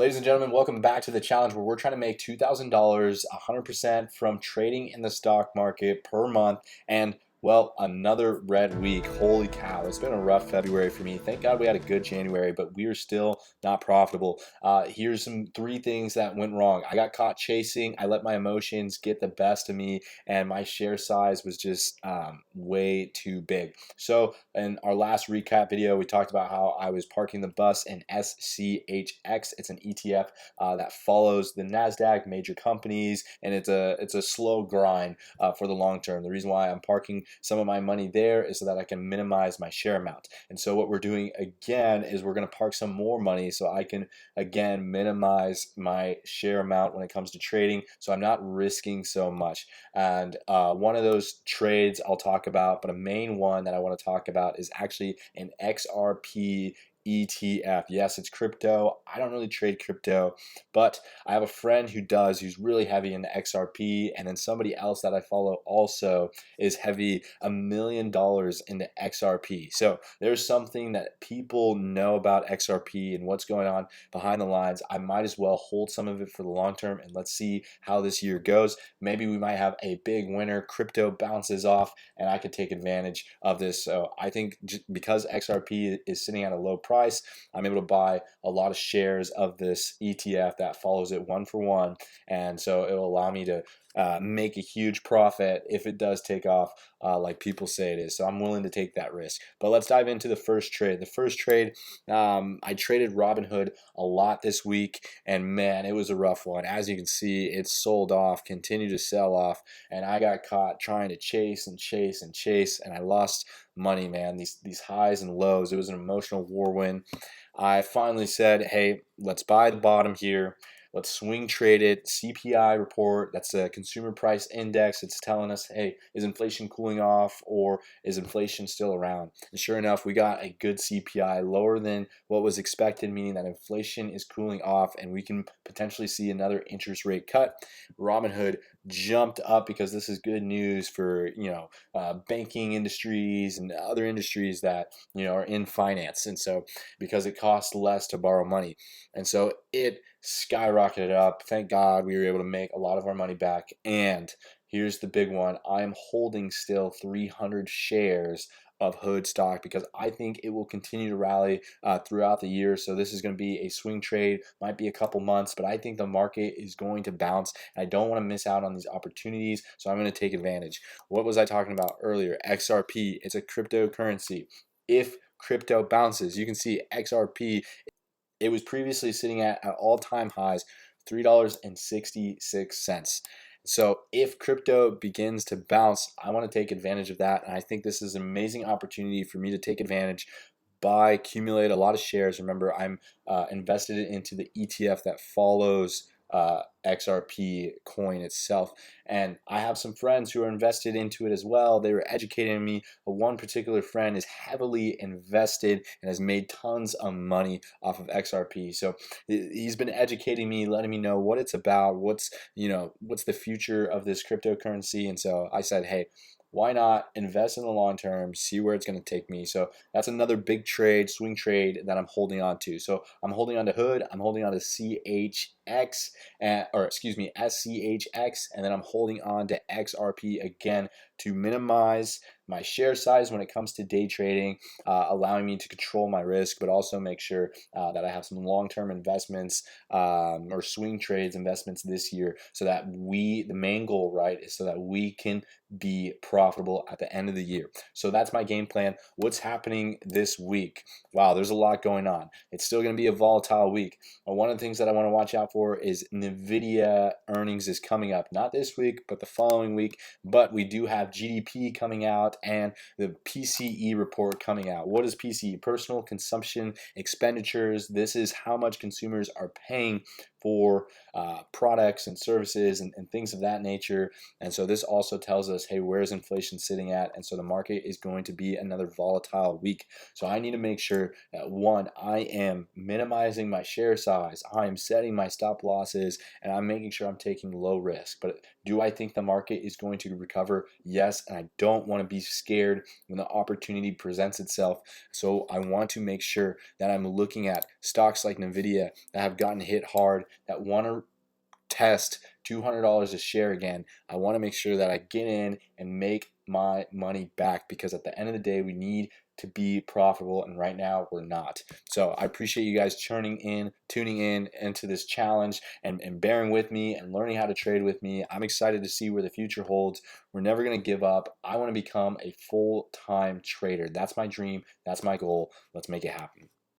Ladies and gentlemen, welcome back to the challenge where we're trying to make $2,000 100% from trading in the stock market per month. And well, another red week. Holy cow, it's been a rough February for me. Thank God we had a good January, but we are still not profitable. Here's some three things that went wrong. I got caught chasing. I let my emotions get the best of me, and my share size was just way too big. So in our last recap video, we talked about how I was parking the bus in SCHX. It's an ETF that follows the Nasdaq major companies, and it's a slow grind for the long term. The reason why I'm parking some of my money there is so that I can minimize my share amount. And so what we're doing again is we're going to park some more money so I can again minimize my share amount when it comes to trading, so I'm not risking so much. And one of those trades I'll talk about, but a main one that I want to talk about is actually an XRP ETF. Yes, it's crypto. I don't really trade crypto, but I have a friend who does, who's really heavy into XRP, and then somebody else that I follow also is heavy $1 million into XRP. So there's something that people know about XRP and what's going on behind the lines. I might as well hold some of it for the long term, and let's see how this year goes. Maybe we might have a big winner, crypto bounces off, and I could take advantage of this. So I think because XRP is sitting at a low price, I'm able to buy a lot of shares of this ETF that follows it one for one, and so it will allow me to make a huge profit if it does take off like people say it is. So I'm willing to take that risk. But let's dive into the first trade. The first trade, I traded Robinhood a lot this week, and man, it was a rough one. As you can see, it sold off, continued to sell off, and I got caught trying to chase and chase and chase, and I lost money, man. These highs and lows. It was an emotional whirlwind. I finally said, hey, let's buy the bottom here. Let's swing trade it. CPI report, that's a consumer price index. It's telling us, hey, is inflation cooling off or is inflation still around? And sure enough, we got a good CPI, lower than what was expected, meaning that inflation is cooling off and we can potentially see another interest rate cut. Robinhood jumped up because this is good news for banking industries and other industries that are in finance, and so because it costs less to borrow money, and so it skyrocketed up. Thank God we were able to make a lot of our money back. And here's the big one. I am holding still 300 shares of Hood stock because I think it will continue to rally throughout the year. So this is going to be a swing trade, might be a couple months, but I think the market is going to bounce. I don't want to miss out on these opportunities, so I'm going to take advantage. What was I talking about earlier? XRP, it's a cryptocurrency. If crypto bounces, you can see XRP, it was previously sitting at all-time highs, $3.66. So if crypto begins to bounce, I want to take advantage of that. And I think this is an amazing opportunity for me to take advantage, buy, accumulate a lot of shares. Remember, I'm invested into the ETF that follows XRP coin itself, and I have some friends who are invested into it as well. They were educating me. One particular friend is heavily invested and has made tons of money off of XRP. So he's been educating me, letting me know what it's about, what's the future of this cryptocurrency. And so I said, hey, why not invest in the long term, see where it's going to take me? So that's another big trade, swing trade that I'm holding on to. So I'm holding on to Hood, I'm holding on to SCHX, and then I'm holding on to XRP again to minimize my share size when it comes to day trading, allowing me to control my risk, but also make sure that I have some long-term investments or swing trades investments this year, so that the main goal, right, is so that we can be profitable at the end of the year. So that's my game plan. What's happening this week? Wow, there's a lot going on. It's still going to be a volatile week. One of the things that I want to watch out for is NVIDIA earnings is coming up, not this week, but the following week. But we do have GDP coming out and the PCE report coming out. What is PCE? Personal consumption expenditures. This is how much consumers are paying for products and services and things of that nature. And so this also tells us, hey, where's inflation sitting at? And so the market is going to be another volatile week. So I need to make sure that, one, I am minimizing my share size, I am setting my stop losses, and I'm making sure I'm taking low risk. But do I think the market is going to recover? Yes, and I don't want to be scared when the opportunity presents itself. So I want to make sure that I'm looking at stocks like Nvidia that have gotten hit hard, that want to test $200 a share again. I want to make sure that I get in and make my money back, because at the end of the day, we need to be profitable, and right now we're not. So I appreciate you guys tuning in into this challenge and bearing with me and learning how to trade with me. I'm excited to see where the future holds. We're never going to give up. I want to become a full-time trader. That's my dream. That's my goal. Let's make it happen.